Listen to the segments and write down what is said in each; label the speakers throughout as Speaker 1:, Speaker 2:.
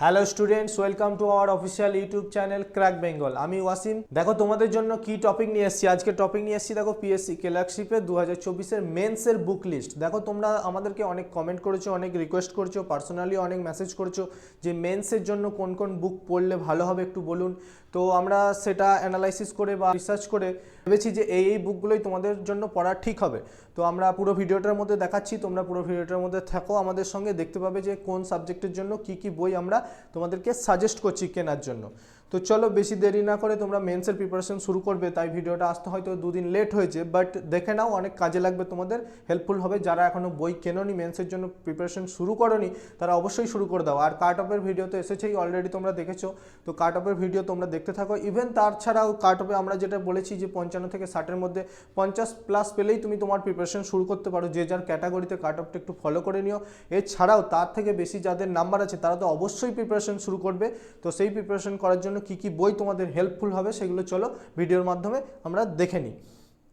Speaker 1: Hello students, welcome to our official YouTube channel crack Bengal. আমি ওয়াসিম। দেখো তোমাদের জন্য কি টপিক নিয়ে এসেছি। আজকে টপিক নিয়ে এসেছি দেখো পিএসসি ক্লার্কশিপের 2024-এর মেন্সের বুক লিস্ট। দেখো তোমরা আমাদেরকে অনেক কমেন্ট করেছো, অনেক রিকোয়েস্ট করেছো, পার্সোনালি অনেক মেসেজ করেছো যে মেন্সের জন্য কোন কোন বুক পড়লে ভালো হবে একটু বলুন। তো আমরা সেটা অ্যানালাইসিস করে বা রিসার্চ করে ভেবেছি যে এই বুকগুলোই তোমাদের জন্য পড়া ঠিক হবে। তো আমরা পুরো ভিডিওটার মধ্যে দেখাচ্ছি, তোমরা পুরো ভিডিওটার মধ্যে থাকো আমাদের সঙ্গে, দেখতে পাবে যে কোন সাবজেক্টের জন্য কি কি বই আমরা তোমাদেরকে সাজেস্ট করছি কেনার জন্য। তো চলো বেশি দেরি না করে, তোমরা মেন্সের প্রিপারেশন শুরু করবে, তাই ভিডিওটা আসতে হয়তো দুদিন লেট হয়েছে, বাট দেখে নাও, অনেক কাজে লাগবে, তোমাদের হেল্পফুল হবে। যারা এখনও বই কেননি, মেন্সের জন্য প্রিপারেশন শুরু করনি, তারা অবশ্যই শুরু করে দাও। আর কাট অফের ভিডিও তো এসেছেই অলরেডি, তোমরা দেখেছো। তো কাট অফের ভিডিও তোমরা দেখতে থাকো। ইভেন তার ছাড়াও কাট অফে আমরা যেটা বলেছি যে 55 থেকে 60-এর মধ্যে 50+ পেলেই তুমি তোমার প্রিপারেশন শুরু করতে পারো। যে যার ক্যাটাগরিতে কাট অফটা একটু ফলো করে নিও। এছাড়াও তার থেকে বেশি যাদের নাম্বার আছে তারা তো অবশ্যই প্রিপারেশন শুরু করবে। তো সেই প্রিপারেশন করার জন্য কি কি বই তোমাদের হেল্পফুল হবে সেগুলো চলো ভিডিওর মাধ্যমে আমরা দেখে নিই।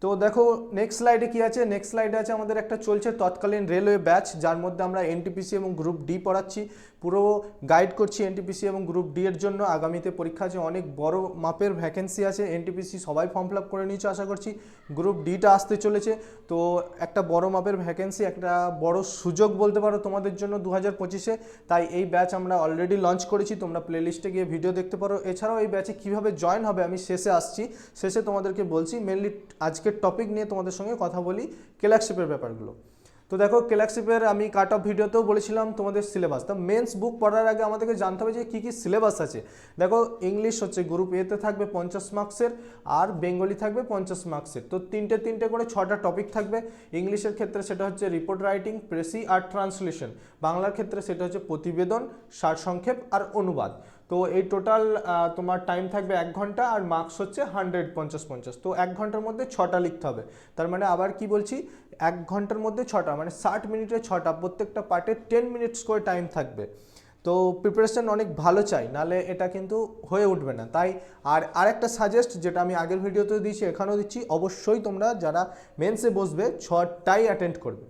Speaker 1: তো দেখো নেক্সট স্লাইডে কি আছে। নেক্সট স্লাইডে আছে আমাদের একটা চলছে তৎকালীন রেলওয়ে ব্যাচ, যার মধ্যে আমরা এনটিপিসি এবং গ্রুপ ডি পড়াচ্ছি। পুরো গাইড করছি এনটিপিসি এবং গ্রুপ ডি এর জন্য। আগামীতে পরীক্ষা আছে, অনেক বড় মাপের ভ্যাকেন্সি আছে। এনটিপিসি সবাই ফর্ম ফিল আপ করে নিয়েছে আশা করছি। গ্রুপ ডিটা আসতে চলেছে। তো একটা বড় মাপের ভ্যাকেন্সি, একটা বড় সুযোগ বলতে পারো তোমাদের জন্য 2025-এ। তাই এই ব্যাচ আমরা অলরেডি লঞ্চ করেছি, তোমরা প্লেলিস্টে গিয়ে ভিডিও দেখতে পারো। এছাড়াও এই ব্যাচে কীভাবে জয়েন হবে আমি শেষে আসছি, শেষে তোমাদেরকে বলছি। মেনলি আজকের টপিক নিয়ে তোমাদের সঙ্গে কথা বলি, ক্লার্কশিপের ব্যাপারগুলো। তো দেখো ক্লার্কশিপের আমি কাট অফ ভিডিওতেও বলেছিলাম তোমাদের সিলেবাস। তো মেন্স বুক পড়ার আগে আমাদেরকে জানতে হবে যে কী কী সিলেবাস আছে। দেখো ইংলিশ হচ্ছে গ্রুপ এতে থাকবে 50 মার্কসের, আর বেঙ্গলি থাকবে 50 মার্কসের। তো তিনটে করে 6টা টপিক থাকবে। ইংলিশের ক্ষেত্রে সেটা হচ্ছে রিপোর্ট রাইটিং, প্রেসি আর ট্রান্সলেশন। বাংলার ক্ষেত্রে সেটা হচ্ছে প্রতিবেদন, সারসংক্ষেপ আর অনুবাদ। তো এই টোটাল তোমার টাইম থাকবে 1 ঘন্টা, আর মার্কস হচ্ছে 100, 50-50। তো 1 ঘন্টার মধ্যে 6টা লিখতে হবে। তার মানে আবার কি বলছি, 1 ঘন্টার মধ্যে 6টা, মানে 60 মিনিটে 6টা, প্রত্যেকটা পার্টে 10 মিনিটস করে টাইম থাকবে। তো প্রিপারেশন অনেক ভালো চাই, নালে এটা কিন্তু হয়ে উঠবে না। তাই আরেকটা সাজেস্ট, যেটা আমি আগের ভিডিওতেও দিয়েছি এখানেও দিচ্ছি, অবশ্যই তোমরা যারা মেন্সে বসবে 6টাই অ্যাটেন্ড করবে।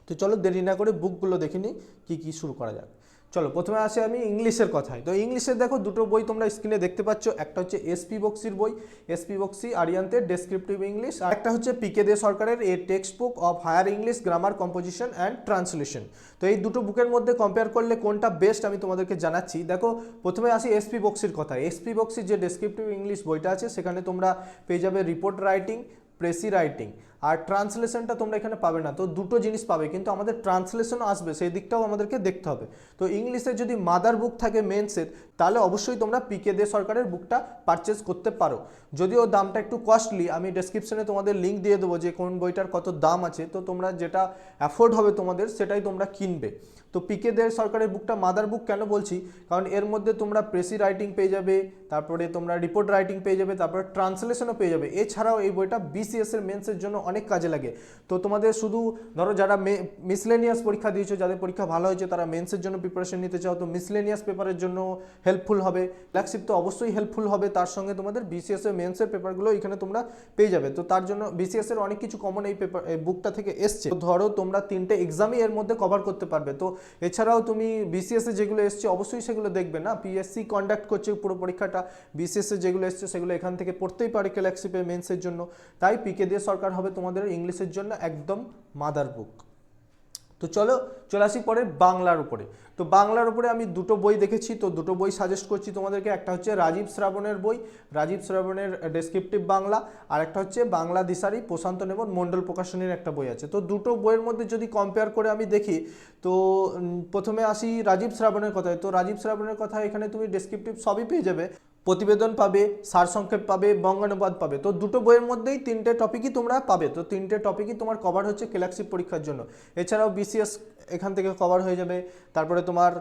Speaker 1: তো চলো দেরি না করে বুকগুলো দেখে নিই কী কী শুরু করা যাক। চলো প্রথমে আসে আমি ইংলিশের কথায়। তো ইংলিশের দেখো দুটো বই তোমরা স্ক্রিনে দেখতে পাচ্ছ। একটা হচ্ছে এসপি বক্সির বই, এসপি বক্সি আরিয়ান্তের ডেসক্রিপটিভ ইংলিশ, আর একটা হচ্ছে পিকে দে সরকারের a textbook of higher English grammar composition and translation. তো এই দুটো বুকের মধ্যে কম্পেয়ার করলে কোনটা বেস্ট আমি তোমাদেরকে জানাচ্ছি। দেখো প্রথমে আসি এসপি বক্সির কথায়। এসপি বক্সির যে ডেসক্রিপটিভ ইংলিশ বইটা আছে সেখানে তোমরা পেয়ে যাবে রিপোর্ট রাইটিং, প্রেসি রাইটিং, আর ট্রান্সলেশনটা তোমরা এখানে পাবে না। তো দুটো জিনিস পাবে, কিন্তু আমাদের ট্রান্সলেশনও আসবে, সেই দিকটাও আমাদেরকে দেখতে হবে। তো ইংলিশের যদি মাদার বুক থাকে মেন্সের, তাহলে অবশ্যই তোমরা পিকে দে সরকারের বুকটা পারচেস করতে পারো। যদিও দামটা একটু কস্টলি, আমি ডেসক্রিপশনে তোমাদের লিঙ্ক দিয়ে দেবো যে কোন বইটার কত দাম আছে। তো তোমরা যেটা অ্যাফোর্ড হবে তোমাদের সেটাই তোমরা কিনবে। তো পিকে দে সরকারের বুকটা মাদার বুক কেন বলছি, কারণ এর মধ্যে তোমরা প্রেসি রাইটিং পেয়ে যাবে, তারপরে তোমরা রিপোর্ট রাইটিং পেয়ে যাবে, তারপরে ট্রান্সলেশনও পেয়ে যাবে। এছাড়াও এই বইটা বিসিএসের মেন্সের জন্য অনেক কাজে লাগে। তো তোমাদের শুধু ধরো যারা মিসলেনিয়াস পরীক্ষা দিয়েছো, যাদের পরীক্ষা ভালো হয়েছে, তারা মেন্সের জন্য প্রিপারেশন নিতে চাও, তো মিসলেনিয়াস পেপারের জন্য হেল্পফুল হবে। ক্লার্কশিপ তো অবশ্যই হেল্পফুল হবে, তার সঙ্গে তোমাদের বিসিএসের মেন্সের পেপারগুলো এখানে তোমরা পেয়ে যাবে। তো তার জন্য বিসিএসের অনেক কিছু কমন এই পেপার এই বুকটা থেকে এসছে। তো ধরো তোমরা 3টে এক্সামই এর মধ্যে কভার করতে পারবে। তো এছাড়াও তুমি বিসিএসে যেগুলো এসছে অবশ্যই সেগুলো দেখবে না, পিএসসি কন্ডাক্ট করছে পুরো পরীক্ষাটা। বিসিএসে যেগুলো এসছে সেগুলো এখান থেকে পড়তেই পারে ক্লার্কশিপে মেন্সের জন্য। তাই পিকে দিয়ে সরকার হবে তোমাদের ইংলিশের জন্য একদম মাদার বুক। তো চলে আসি পরে বাংলার উপরে। তো বাংলার উপরে আমি দুটো বই দেখেছি, তো দুটো বই সাজেস্ট করছি তোমাদেরকে। একটা হচ্ছে রাজীব শ্রাবণের বই, রাজীব শ্রাবণের ডেসক্রিপটিভ বাংলা, আর একটা হচ্ছে বাংলা দিশারি প্রশান্ত নেমন মণ্ডল প্রকাশনীর একটা বই আছে। তো দুটো বইয়ের মধ্যে যদি কম্পেয়ার করে আমি দেখি, তো প্রথমে আসি রাজীব শ্রাবণের কথায়। তো রাজীব শ্রাবণের কথায় এখানে তুমি ডেসক্রিপটিভ সবই পেয়ে যাবে, প্রতিবেদন পাবে, সারসংক্ষেপ পাবে, বঙ্গানুবাদ পাবে। তো দুটো বইয়ের মধ্যেই 3টে টপিকই তোমরা পাবে। তো 3টে টপিকই তোমার কভার হচ্ছে ক্লার্কশিপ পরীক্ষার জন্য। এছাড়াও বিসিএস এখান থেকে কভার হয়ে যাবে, তারপরে তোমার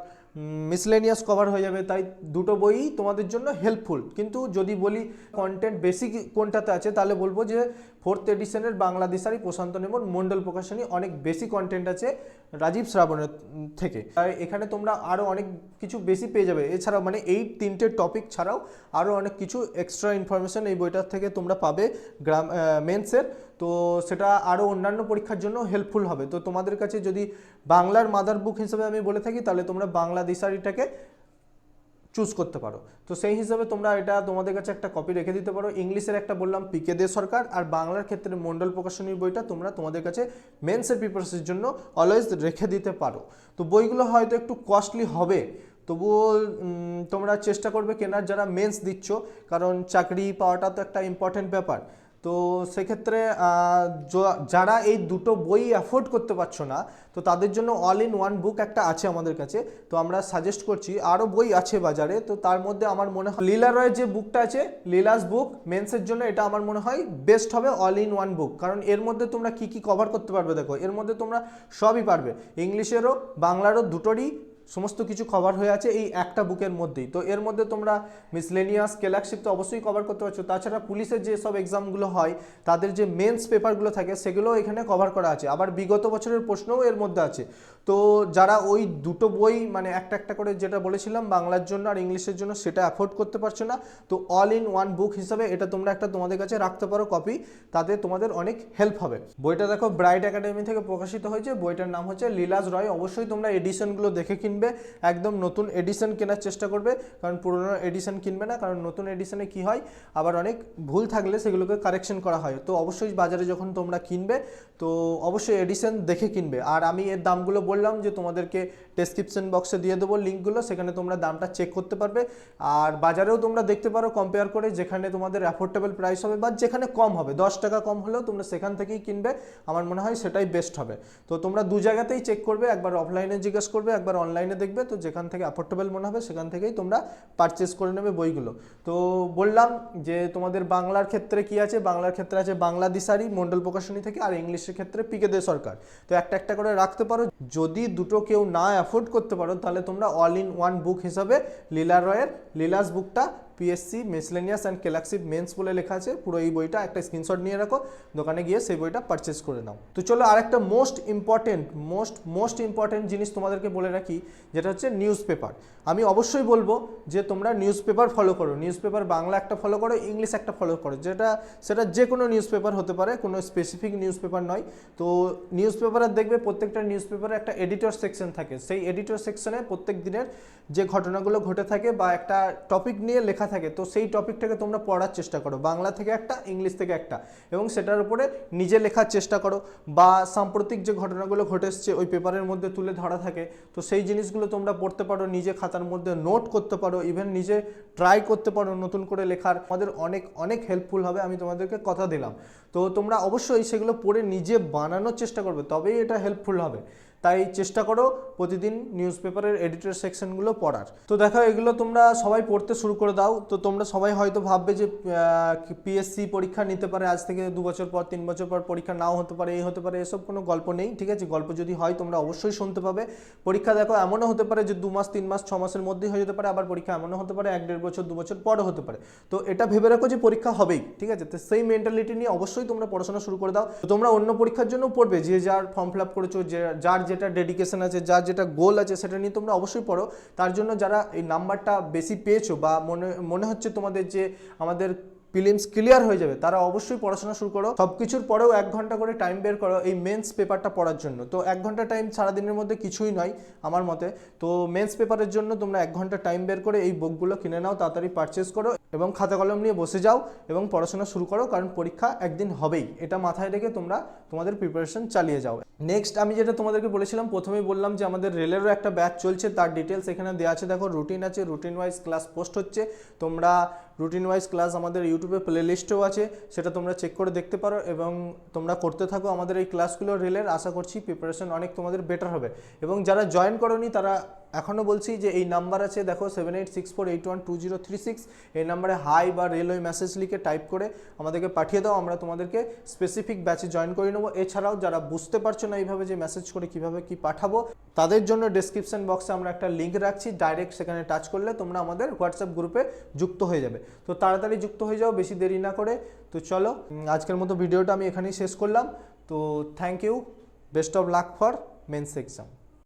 Speaker 1: মিসলেনিয়াস কভার হয়ে যাবে। তাই দুটো বইই তোমাদের জন্য হেল্পফুল। কিন্তু যদি বলি কন্টেন্ট বেশি কোনটাতে আছে, তাহলে বলবো যে 4th এডিশনের বাংলা দিশারি প্রশান্ত নেমন মণ্ডল প্রকাশনী অনেক বেশি কন্টেন্ট আছে রাজীব শ্রাবণের থেকে। তাই এখানে তোমরা আরও অনেক কিছু বেশি পেয়ে যাবে। এছাড়াও মানে এই 3টে টপিক ছাড়াও আরও অনেক কিছু এক্সট্রা ইনফরমেশন এই বইটার থেকে তোমরা পাবে মেন্সের। তো সেটা আরও অন্যান্য পরীক্ষার জন্য হেল্পফুল হবে। তো তোমাদের কাছে যদি বাংলার মাদার বুক হিসেবে আমি বলে থাকি, তাহলে তোমরা বাংলা দিশারিটাকে চুজ করতে পারো। তো সেই হিসাবে তোমরা এটা তোমাদের কাছে একটা কপি রেখে দিতে পারো। ইংলিশের একটা বললাম পিকে দে সরকার, আর বাংলার ক্ষেত্রে মন্ডল প্রকাশনীর বইটা তোমরা তোমাদের কাছে মেন্সের প্রিপারেশনের জন্য অলওয়েজ রেখে দিতে পারো। তো বইগুলো হয়তো একটু কস্টলি হবে, তবুও তোমরা চেষ্টা করবে কেনার যারা মেন্স দিচ্ছ, কারণ চাকরি পাওয়াটা তো একটা ইম্পর্টেন্ট ব্যাপার। তো সেক্ষেত্রে যারা এই দুটো বই অ্যাফোর্ড করতে পারছো না, তো তাদের জন্য অল ইন ওয়ান বুক একটা আছে আমাদের কাছে। তো আমরা সাজেস্ট করছি, আরও বই আছে বাজারে, তো তার মধ্যে আমার মনে হয় লীলা রয়ের যে বুকটা আছে লীলাস বুক মেন্সের জন্য, এটা আমার মনে হয় বেস্ট হবে অল ইন ওয়ান বুক। কারণ এর মধ্যে তোমরা কি কি কভার করতে পারবে দেখো, এর মধ্যে তোমরা সবই পারবে, ইংলিশেরও বাংলারও দুটোরই সমস্ত কিছু কভার হয়ে আছে এই একটা বুকের মধ্যেই। তো এর মধ্যে তোমরা মিসলেনিয়াস ক্লার্কশিপ তো অবশ্যই কভার করতে পারছো, তাছাড়া পুলিশের যে সব এক্সামগুলো হয় তাদের যে মেন্স পেপারগুলো থাকে সেগুলোও এখানে কভার করা আছে, আবার বিগত বছরের প্রশ্নও এর মধ্যে আছে। তো যারা ওই দুটো বই মানে একটা একটা করে যেটা বলেছিলাম বাংলার জন্য আর ইংলিশের জন্য সেটা অ্যাফোর্ড করতে পারছো না, তো অল ইন ওয়ান বুক হিসাবে এটা তোমরা একটা তোমাদের কাছে রাখতে পারো কপি, তাতে তোমাদের অনেক হেল্প হবে। বইটা দেখো ব্রাইট একাডেমি থেকে প্রকাশিত হয়েছে, বইটার নাম হচ্ছে লীলাস রয়। অবশ্যই তোমরা এডিশনগুলো দেখে কিনবে, একদম নতুন এডিশন কেনার চেষ্টা করবে, কারণ পুরোনো এডিশন কিনবে না, কারণ নতুন এডিশনে কি হয় আবার অনেক ভুল থাকলে সেগুলোকে কারেকশন করা হয়। তো অবশ্যই বাজারে যখন তোমরা কিনবে তো অবশ্যই এডিশন দেখে কিনবে। আর আমি এর দামগুলো বললাম যে তোমাদেরকে ডেসক্রিপশন বক্সে দিয়ে দেবো লিঙ্কগুলো, সেখানে তোমরা দামটা চেক করতে পারবে। আর বাজারেও তোমরা দেখতে পারো কম্পেয়ার করে, যেখানে তোমাদের অ্যাফোর্ডেবল প্রাইস হবে বা যেখানে কম হবে 10 টাকা কম হলেও তোমরা সেখান থেকেই কিনবে, আমার মনে হয় সেটাই বেস্ট হবে। তো তোমরা দু জায়গাতেই চেক করবে, একবার অফলাইনে জিজ্ঞেস করবে, একবার অনলাইনে দেখবে, তো যেখান থেকে অ্যাফোর্ডেবল মনে হবে সেখান থেকেই তোমরা পারচেস করে নেবে বইগুলো। তো বললাম যে তোমাদের বাংলার ক্ষেত্রে কি আছে, বাংলার ক্ষেত্রে আছে বাংলা দিশারি মন্ডল প্রকাশনী থেকে, আর ইংলিশের ক্ষেত্রে পিকে দে সরকার। তো একটা একটা করে রাখতে পারো, যদি দুটো কেউ না অ্যাফোর্ড করতে পারো তাহলে তোমরা অল ইন ওয়ান বুক হিসাবে লীলা রয়ের লীলাস বুকটা PSC miscellaneous and clerkship men's বলে লেখা আছে, পুরো এই বইটা একটা স্ক্রিনশট নিয়ে রাখো, দোকানে গিয়ে সেই বইটা পারচেস করে নাও। তো চলো আরেকটা মোস্ট ইম্পর্টেন্ট জিনিস তোমাদেরকে বলে রাখি, যেটা হচ্ছে নিউজ পেপার। আমি অবশ্যই বলবো যে তোমরা নিউজ পেপার ফলো করো, নিউজ পেপার বাংলা একটা ফলো করো, ইংলিশ একটা ফলো করো, সেটা যে কোনো নিউজ পেপার হতে পারে, কোনো স্পেসিফিক নিউজ পেপার নয়। তো নিউজ পেপারে দেখবে প্রত্যেকটা নিউজ পেপারে একটা এডিটর সেকশন থাকে, সেই এডিটর সেকশনে প্রত্যেক দিনের যে ঘটনাগুলো ঘটে থাকে বা একটা টপিক নিয়ে লেখা থাকে, তো সেই টপিকটাকে তোমরা পড়ার চেষ্টা করো, বাংলা থেকে একটা ইংলিশ থেকে একটা, এবং সেটার উপরে নিজে লেখার চেষ্টা করো, বা সাম্প্রতিক যে ঘটনাগুলো ঘটে এসছে ওই পেপারের মধ্যে তুলে ধরা থাকে, তো সেই জিনিসগুলো তোমরা পড়তে পারো, নিজে খাতার মধ্যে নোট করতে পারো, ইভেন নিজে ট্রাই করতে পারো নতুন করে লেখার, আমাদের অনেক অনেক হেল্পফুল হবে, আমি তোমাদেরকে কথা দিলাম। তো তোমরা অবশ্যই সেগুলো পড়ে নিজে বানানোর চেষ্টা করবে, তবেই এটা হেল্পফুল হবে। তাই চেষ্টা করো প্রতিদিন নিউজ পেপারের এডিটর সেকশনগুলো পড়ার। তো দেখো এগুলো তোমরা সবাই পড়তে শুরু করে দাও। তো তোমরা সবাই হয়তো ভাববে যে পিএসসি পরীক্ষা নিতে পারে আজ থেকে 2 বছর পর 3 বছর পর পরীক্ষা নাও হতে পারে, এই হতে পারে, এসব কোনো গল্প নেই, ঠিক আছে? গল্প যদি হয় তোমরা অবশ্যই শুনতে পাবে। পরীক্ষা দেখো এমনও হতে পারে যে 2 মাস 3 মাস 6 মাসের মধ্যেই হয়ে যেতে পারে, আবার পরীক্ষা এমনও হতে পারে 1-1.5 বছর 2 বছর পরে হতে পারে। তো এটা ভেবে রাখো যে পরীক্ষা হবেই, ঠিক আছে? তো সেই মেন্টালিটি নিয়ে অবশ্যই তোমরা পড়াশোনা শুরু করে দাও। তো তোমরা অন্য পরীক্ষার জন্য পড়বে, যে যার ফর্ম ফিল আপ করেছো, যার যেটা ডেডিকেশন আছে, যার যেটা গোল আছে, সেটা নিয়ে তোমরা অবশ্যই পড়ো। তার জন্য যারা এই নাম্বারটা বেশি পেয়েছো বা মনে হচ্ছে তোমাদের যে আমাদের প্রিলিমস ক্লিয়ার হয়ে যাবে, তারা অবশ্যই পড়াশোনা শুরু করো। সব কিছুর পরেও 1 ঘন্টা করে টাইম বের করো এই মেন্স পেপারটা পড়ার জন্য। তো 1 ঘন্টা টাইম সারাদিনের মধ্যে কিছুই নয় আমার মতে। তো মেন্স পেপারের জন্য তোমরা 1 ঘন্টা টাইম বের করে এই বুকগুলো কিনে নাও, তাড়াতাড়ি পারচেস করো এবং খাতা কলম নিয়ে বসে যাও এবং পড়াশোনা শুরু করো, কারণ পরীক্ষা একদিন হবেই, এটা মাথায় রেখে তোমরা তোমাদের প্রিপারেশন চালিয়ে যাও। নেক্সট আমি যেটা তোমাদেরকে বলেছিলাম, প্রথমেই বললাম যে আমাদের রেলেরও একটা ব্যাচ চলছে, তার ডিটেলস এখানে দেওয়া আছে। দেখো রুটিন আছে, রুটিন ওয়াইজ ক্লাস পোস্ট হচ্ছে, তোমরা রুটিন ওয়াইজ ক্লাস আমাদের ইউটিউবে প্লে লিস্টেও আছে, সেটা তোমরা চেক করে দেখতে পারো এবং তোমরা করতে থাকো আমাদের এই ক্লাসগুলো রেলের। আশা করছি প্রিপারেশন অনেক তোমাদের বেটার হবে। এবং যারা জয়েন করোনি তারা এখনও বলছি যে এই নাম্বার আছে দেখো 7864812036, এই নাম্বারে হাই বা রেলওয়ে মেসেজ লিখে টাইপ করে আমাদেরকে পাঠিয়ে দাও, আমরা তোমাদেরকে স্পেসিফিক ব্যাচে জয়েন করে নেবো। এছাড়াও যারা বুঝতে পারছো না এইভাবে যে মেসেজ করে কিভাবে কি পাঠাবো, তাদের জন্য ডেসক্রিপশন বক্সে আমরা একটা লিঙ্ক রাখছি, ডাইরেক্ট সেখানে টাচ করলে তোমরা আমাদের হোয়াটসঅ্যাপ গ্রুপে যুক্ত হয়ে যাবে। তো তাড়াতাড়ি যুক্ত হয়ে যাও, বেশি দেরি না করে। তো চলো আজকের মতো ভিডিওটা আমি এখানেই শেষ করলাম। তো thank you, best of luck for mains exam.